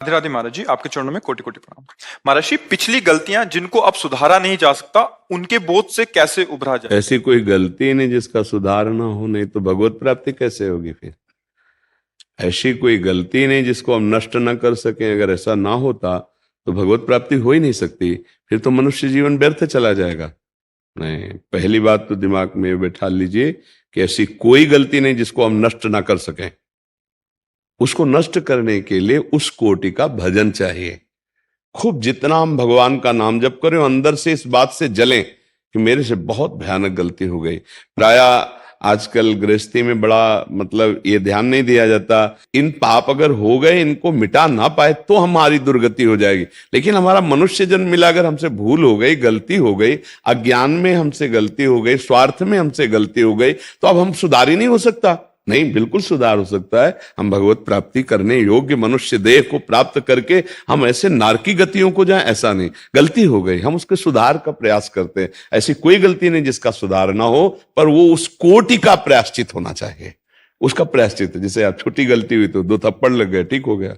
राधे राधे महाराज जी, आपके चरणों में कोटि कोटि प्रणाम। महाराज जी, पिछली गलतियां जिनको अब सुधारा नहीं जा सकता, उनके बोझ से कैसे उभरा जाए? ऐसी कोई गलती नहीं जिसका सुधार ना हो, नहीं तो भगवत प्राप्ति कैसे होगी फिर। ऐसी कोई गलती नहीं जिसको हम नष्ट ना कर सकें। अगर ऐसा ना होता तो भगवत प्राप्ति हो ही नहीं सकती, फिर तो मनुष्य जीवन व्यर्थ चला जाएगा। नहीं, पहली बात तो दिमाग में बैठा लीजिए कि ऐसी कोई गलती नहीं जिसको हम नष्ट ना कर सकें। उसको नष्ट करने के लिए उस कोटि का भजन चाहिए। खूब जितना हम भगवान का नाम जप करें, अंदर से इस बात से जलें कि मेरे से बहुत भयानक गलती हो गई। प्रायः आजकल गृहस्थी में बड़ा ये ध्यान नहीं दिया जाता, इन पाप अगर हो गए, इनको मिटा ना पाए तो हमारी दुर्गति हो जाएगी। लेकिन हमारा मनुष्य जन्म मिला, अगर हमसे भूल हो गई, गलती हो गई, अज्ञान में हमसे गलती हो गई, स्वार्थ में हमसे गलती हो गई, तो अब हम सुधार ही नहीं हो सकता। नहीं, बिल्कुल सुधार हो सकता है। हम भगवत प्राप्ति करने योग्य मनुष्य देह को प्राप्त करके हम ऐसे नारकी गतियों को जाएं, ऐसा नहीं। गलती हो गई, हम उसके सुधार का प्रयास करते हैं। ऐसी कोई गलती नहीं जिसका सुधार ना हो, पर वो उस कोटि का प्रायश्चित होना चाहिए। उसका प्रायश्चित, जैसे आप छोटी गलती हुई तो 2 थप्पड़ लग गए, ठीक हो गया।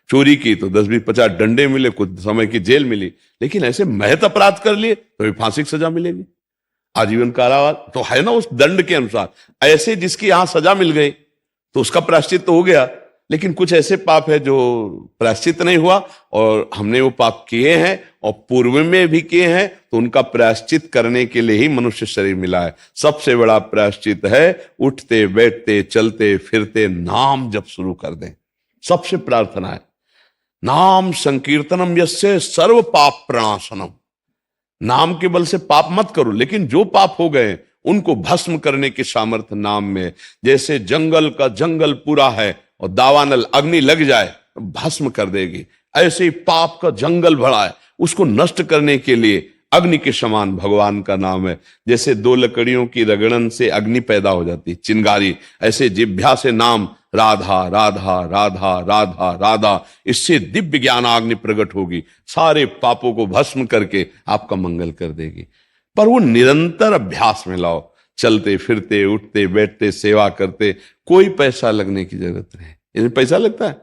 चोरी की तो 10-20-50 डंडे मिले, कुछ समय की जेल मिली। लेकिन ऐसे महत अपराध कर लिए तो फांसी की सजा मिलेगी, आजीवन कारावास तो है ना उस दंड के अनुसार। ऐसे जिसकी यहां सजा मिल गई तो उसका प्रायश्चित तो हो गया। लेकिन कुछ ऐसे पाप है जो प्रायश्चित नहीं हुआ, और हमने वो पाप किए हैं और पूर्व में भी किए हैं, तो उनका प्रायश्चित करने के लिए ही मनुष्य शरीर मिला है। सबसे बड़ा प्रायश्चित है उठते बैठते चलते फिरते नाम जप शुरू कर दें। सबसे प्रार्थना है नाम संकीर्तनम यस्य सर्व पाप प्रणाशनम। नाम के बल से पाप मत करो, लेकिन जो पाप हो गए उनको भस्म करने की सामर्थ्य नाम में। जैसे जंगल का जंगल पूरा है और दावानल अग्नि लग जाए तो भस्म कर देगी, ऐसे ही पाप का जंगल भरा है, उसको नष्ट करने के लिए अग्नि के समान भगवान का नाम है। जैसे 2 लकड़ियों की रगड़न से अग्नि पैदा हो जाती, चिंगारी, ऐसे जिह्वा से नाम राधा राधा राधा राधा राधा, इससे दिव्य ज्ञानाग्नि प्रकट होगी, सारे पापों को भस्म करके आपका मंगल कर देगी। पर वो निरंतर अभ्यास में लाओ, चलते फिरते उठते बैठते सेवा करते, कोई पैसा लगने की जरूरत नहीं। इसमें पैसा लगता है?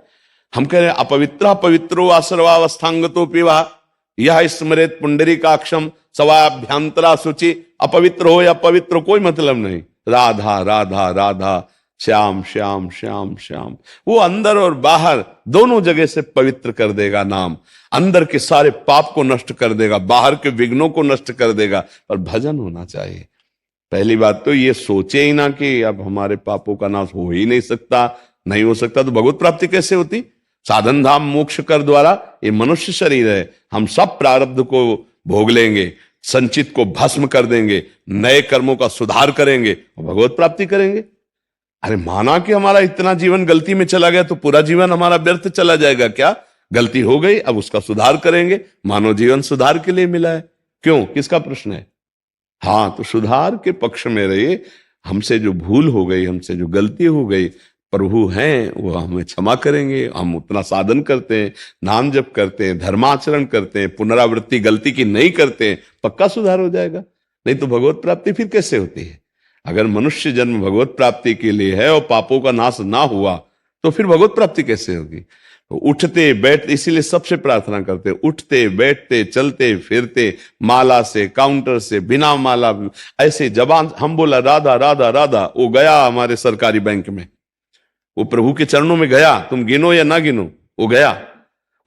हम कह रहे हैं अपवित्र पवित्रो सर्वावस्थांगतो पिवा यह स्मृत पुंडरीकाक्षम सवाभ्यंतरा सूचि। अपवित्र हो या पवित्र कोई मतलब नहीं, राधा राधा राधा, श्याम श्याम श्याम श्याम। वो अंदर और बाहर दोनों जगह से पवित्र कर देगा नाम। अंदर के सारे पाप को नष्ट कर देगा, बाहर के विघ्नों को नष्ट कर देगा। पर भजन होना चाहिए। पहली बात तो ये सोचे ही ना कि अब हमारे पापों का नाश हो ही नहीं सकता। नहीं हो सकता तो भगवत प्राप्ति कैसे होती? साधन धाम मोक्ष कर द्वारा ये मनुष्य शरीर है, हम सब प्रारब्ध को भोग लेंगे, संचित को भस्म कर देंगे, नए कर्मों का सुधार करेंगे और भगवत प्राप्ति करेंगे। अरे माना कि हमारा इतना जीवन गलती में चला गया तो पूरा जीवन हमारा व्यर्थ चला जाएगा क्या? गलती हो गई, अब उसका सुधार करेंगे। मानव जीवन सुधार के लिए मिला है, क्यों, किसका प्रश्न है? हाँ, तो सुधार के पक्ष में रहिए। हमसे जो भूल हो गई, हमसे जो गलती हो गई, प्रभु हैं वो हमें क्षमा करेंगे। हम उतना साधन करते हैं, नाम जप करते हैं, धर्माचरण करते हैं, पुनरावृत्ति गलती की नहीं करते हैं, पक्का सुधार हो जाएगा। नहीं तो भगवत प्राप्ति फिर कैसे होती है? अगर मनुष्य जन्म भगवत प्राप्ति के लिए है और पापों का नाश ना हुआ तो फिर भगवत प्राप्ति कैसे होगी? तो उठते बैठते, इसीलिए सबसे प्रार्थना करते, उठते बैठते चलते फिरते, माला से काउंटर से बिना माला, ऐसे जबान हम बोला राधा राधा राधा, वो गया हमारे सरकारी बैंक में, वो प्रभु के चरणों में गया। तुम गिनो या ना गिनो, वो गया।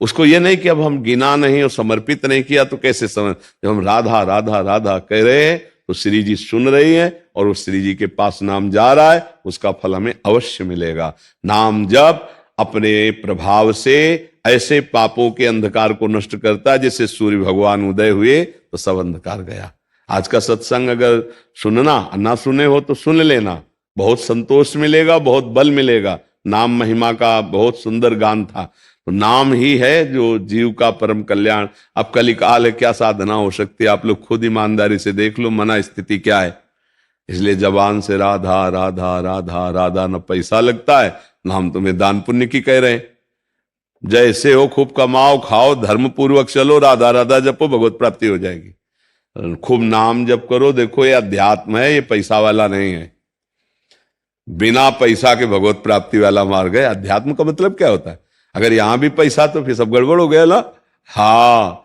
उसको ये नहीं कि अब हम गिना नहीं और समर्पित नहीं किया तो कैसे समझ। जब हम राधा राधा राधा कह रहे हैं तो श्री जी सुन रही हैं और उस श्री जी के पास नाम जा रहा है, उसका फल हमें अवश्य मिलेगा। नाम जब अपने प्रभाव से ऐसे पापों के अंधकार को नष्ट करता है, जैसे सूर्य भगवान उदय हुए तो सब अंधकार गया। आज का सत्संग अगर सुनना ना सुने हो तो सुन लेना, बहुत संतोष मिलेगा, बहुत बल मिलेगा। नाम महिमा का बहुत सुंदर गान था। तो नाम ही है जो जीव का परम कल्याण। अब कलिकाल है, क्या साधना हो सकती है? आप लोग खुद ईमानदारी से देख लो मना स्थिति क्या है। इसलिए जबान से राधा राधा राधा राधा, न पैसा लगता है ना हम तुम्हें दान पुण्य की कह रहे हैं। जैसे हो खूब कमाओ खाओ, धर्म पूर्वक चलो, राधा राधा जपो, भगवत प्राप्ति हो जाएगी। खूब नाम जप करो। देखो ये अध्यात्म है, ये पैसा वाला नहीं है। बिना पैसा के भगवत प्राप्ति वाला मार्ग है। अध्यात्म का मतलब क्या होता है? अगर यहां भी पैसा तो फिर सब गड़बड़ हो गया ना। हाँ,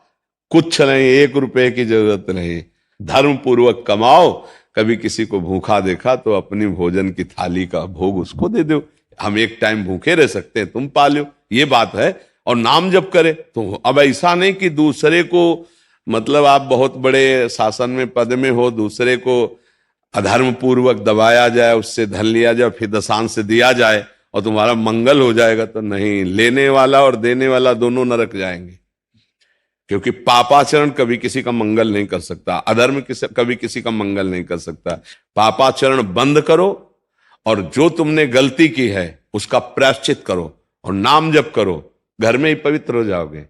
कुछ नहीं, 1 रुपए की जरूरत नहीं, धर्म पूर्वक कमाओ। कभी किसी को भूखा देखा तो अपनी भोजन की थाली का भोग उसको दे दो। हम एक टाइम भूखे रह सकते हैं, तुम पालो, ये बात है। और नाम जप करे तो अब ऐसा नहीं कि दूसरे को, मतलब आप बहुत बड़े शासन में पद में हो, दूसरे को अधर्म पूर्वक दबाया जाए, उससे धन लिया जाए, फिर दशांश से दिया जाए और तुम्हारा मंगल हो जाएगा। तो नहीं, लेने वाला और देने वाला दोनों नरक जाएंगे। क्योंकि पापाचरण कभी किसी का मंगल नहीं कर सकता, अधर्म कभी किसी का मंगल नहीं कर सकता। पापाचरण बंद करो और जो तुमने गलती की है उसका प्रायश्चित करो और नाम जप करो, घर में ही पवित्र हो जाओगे।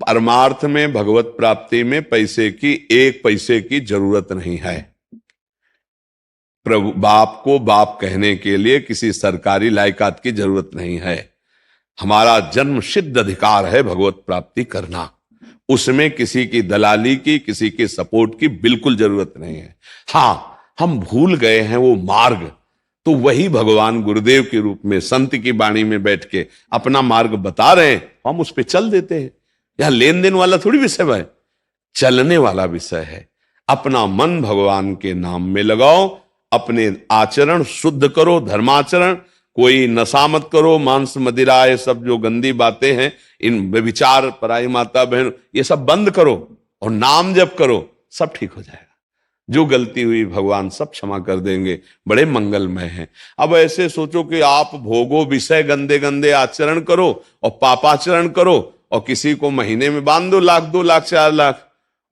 परमार्थ में, भगवत प्राप्ति में पैसे की 1 पैसे की जरूरत नहीं है। प्रभु बाप को बाप कहने के लिए किसी सरकारी लायकात की जरूरत नहीं है। हमारा जन्म सिद्ध अधिकार है भगवत प्राप्ति करना, उसमें किसी की दलाली की, किसी के सपोर्ट की बिल्कुल जरूरत नहीं है। हां, हम भूल गए हैं वो मार्ग, तो वही भगवान गुरुदेव के रूप में संत की वाणी में बैठ के अपना मार्ग बता रहे हैं, हम उस पर चल देते हैं। यह लेन देन वाला थोड़ी विषय है, चलने वाला विषय है। अपना मन भगवान के नाम में लगाओ, अपने आचरण शुद्ध करो, धर्माचरण। कोई नशा मत करो, मांस मदिरा, ये सब जो गंदी बातें हैं, इन व्यभिचार, पराई माता बहन, ये सब बंद करो और नाम जप करो, सब ठीक हो जाएगा। जो गलती हुई भगवान सब क्षमा कर देंगे, बड़े मंगलमय हैं। अब ऐसे सोचो कि आप भोगो विषय, गंदे गंदे आचरण करो और पापाचरण करो और किसी को महीने में बांध दो 1,00,000, 2,00,000, 4,00,000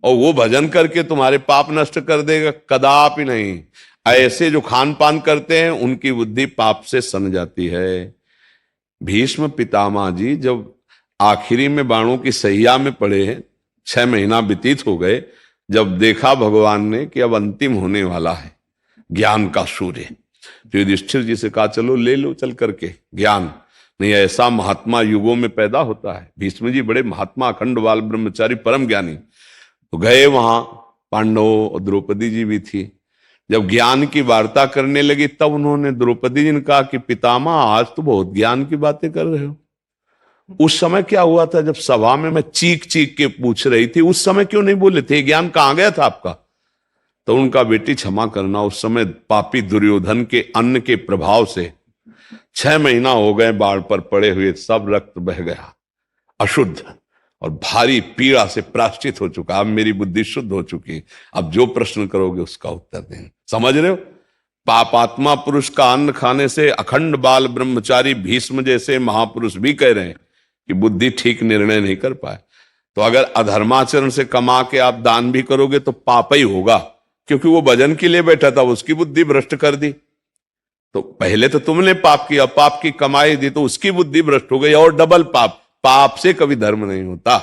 और वो भजन करके तुम्हारे पाप नष्ट कर देगा, कदापि नहीं। ऐसे जो खान पान करते हैं उनकी बुद्धि पाप से सन जाती है। भीष्म पितामह जी जब आखिरी में बाणों की सैया में पड़े हैं, 6 महीना व्यतीत हो गए, जब देखा भगवान ने कि अब अंतिम होने वाला है ज्ञान का सूर्य, तो युधिष्ठिर जी से कहा चलो ले लो चल करके ज्ञान। नहीं, ऐसा महात्मा युगों में पैदा होता है। भीष्म जी बड़े महात्मा, अखंड बाल ब्रह्मचारी, परम ज्ञानी। तो गए वहां, पांडव और द्रौपदी जी भी थी। जब ज्ञान की वार्ता करने लगी तब उन्होंने द्रौपदी जी ने कहा कि पितामह आज तो बहुत ज्ञान की बातें कर रहे हो। उस समय क्या हुआ था जब सभा में मैं चीख चीख के पूछ रही थी, उस समय क्यों नहीं बोले थे? ज्ञान कहां गया था आपका? तो उनका बेटी क्षमा करना, उस समय पापी दुर्योधन के अन्न के प्रभाव से 6 महीना हो गए बाढ़ पर पड़े हुए, सब रक्त बह गया अशुद्ध और भारी पीड़ा से प्राश्चित हो चुका। अब मेरी बुद्धि शुद्ध हो चुकी, अब जो प्रश्न करोगे उसका उत्तर दें। समझ रहे हो? पापात्मा पुरुष का अन्न खाने से अखंड बाल ब्रह्मचारी भीष्म जैसे महापुरुष भी कह रहे हैं कि बुद्धि ठीक निर्णय नहीं कर पाए। तो अगर अधर्माचरण से कमा के आप दान भी करोगे तो पाप ही होगा, क्योंकि वो भजन के लिए बैठा था, उसकी बुद्धि भ्रष्ट कर दी। तो पहले तो तुमने पाप किया, पाप की कमाई दी तो उसकी बुद्धि भ्रष्ट हो गई और डबल पाप। पाप से कभी धर्म नहीं होता।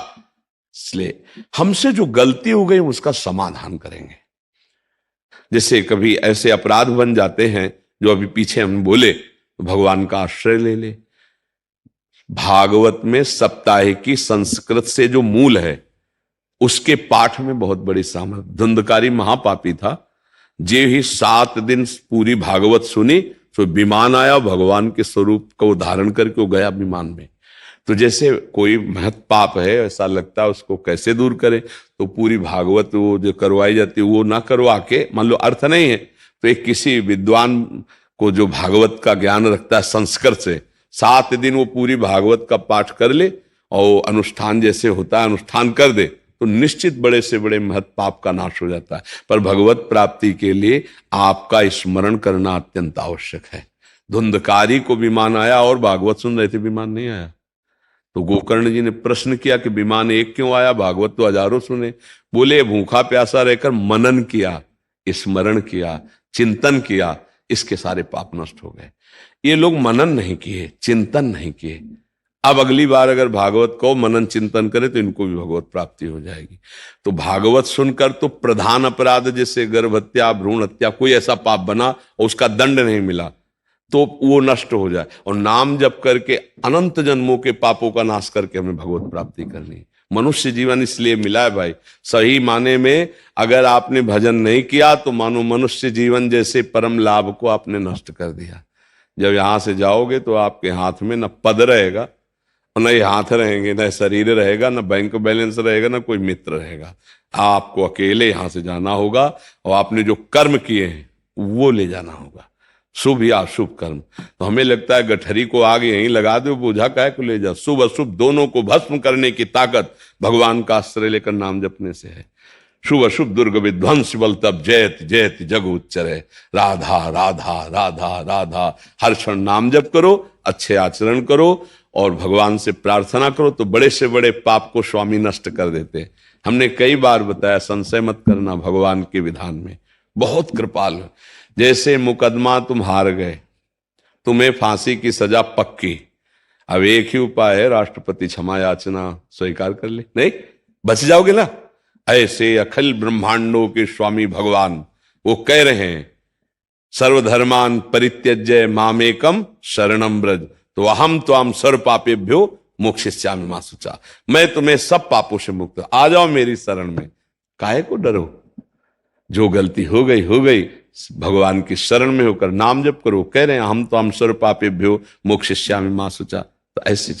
इसलिए हमसे जो गलती हो गई उसका समाधान करेंगे। जैसे कभी ऐसे अपराध बन जाते हैं जो अभी पीछे हम बोले, तो भगवान का आश्रय ले ले। भागवत में सप्ताहिकी संस्कृत से जो मूल है उसके पाठ में बहुत बड़ी सामर्थ्य। धुंधकारी महापापी था, जे ही 7 दिन पूरी भागवत सुनी तो विमान आया, भगवान के स्वरूप को धारण करके वो गया विमान में। तो जैसे कोई महत पाप है, ऐसा लगता है उसको कैसे दूर करे, तो पूरी भागवत वो जो करवाई जाती है वो ना करवा के, मान लो अर्थ नहीं है तो एक किसी विद्वान को जो भागवत का ज्ञान रखता है संस्कृत से, 7 दिन वो पूरी भागवत का पाठ कर ले और अनुष्ठान जैसे होता है अनुष्ठान कर दे, तो निश्चित बड़े से बड़े महत पाप का नाश हो जाता है। पर भगवत प्राप्ति के लिए आपका स्मरण करना अत्यंत आवश्यक है। धुंधकारी को विमान आया और भागवत सुन रहे थे, विमान नहीं आया। तो गोकर्ण जी ने प्रश्न किया कि विमान एक क्यों आया, भागवत तो हजारों सुने। बोले भूखा प्यासा रहकर मनन किया, स्मरण किया, चिंतन किया, इसके सारे पाप नष्ट हो गए। ये लोग मनन नहीं किए, चिंतन नहीं किए। अब अगली बार अगर भागवत को मनन चिंतन करे तो इनको भी भगवत प्राप्ति हो जाएगी। तो भागवत सुनकर तो प्रधान अपराध जैसे गर्भ हत्या, भ्रूण हत्या, कोई ऐसा पाप बना और उसका दंड नहीं मिला तो वो नष्ट हो जाए। और नाम जप करके अनंत जन्मों के पापों का नाश करके हमें भगवत प्राप्ति करनी है। मनुष्य जीवन इसलिए मिला है भाई, सही माने में अगर आपने भजन नहीं किया तो मानो मनुष्य जीवन जैसे परम लाभ को आपने नष्ट कर दिया। जब यहां से जाओगे तो आपके हाथ में न पद रहेगा, और न ये हाथ रहेंगे, न शरीर रहेगा, न बैंक बैलेंस रहेगा, न कोई मित्र रहेगा। आपको अकेले यहां से जाना होगा और आपने जो कर्म किए हैं वो ले जाना होगा, शुभ या अशुभ कर्म। तो हमें लगता है गठरी को आगे यहीं लगा दो, बोझा काहे को ले जाओ। शुभ अशुभ दोनों को भस्म करने की ताकत भगवान का आश्रय लेकर नाम जपने से है। शुभ अशुभ दुर्ग विध्वंस बल तब जयत जयत जग उच्चरे। राधा राधा राधा राधा, हर क्षण नाम जप करो, अच्छे आचरण करो और भगवान से प्रार्थना करो, तो बड़े से बड़े पाप को स्वामी नष्ट कर देते। हमने कई बार बताया, संशय मत करना भगवान के विधान में, बहुत कृपाल। जैसे मुकदमा तुम हार गए, तुम्हें फांसी की सजा पक्की, अब एक ही उपाय है, राष्ट्रपति क्षमा याचना स्वीकार कर ले, नहीं बच जाओगे ना। ऐसे अखिल ब्रह्मांडों के स्वामी भगवान वो कह रहे हैं, सर्वधर्मान परित्यज्य मामेकम शरणम ब्रज, तो अहम त्वाम सर्व पापेभ्यो मोक्षयिष्यामि मा शुचा। मैं तुम्हें सब पापों से मुक्त, आ जाओ मेरी शरण में, काहे को डरो। जो गलती हो गई, भगवान की शरण में होकर नाम जप करो। कह रहे हैं हम तो हम सर्व पापेभ्यो मोक्षयिष्यामि मा शुचा। तो ऐसे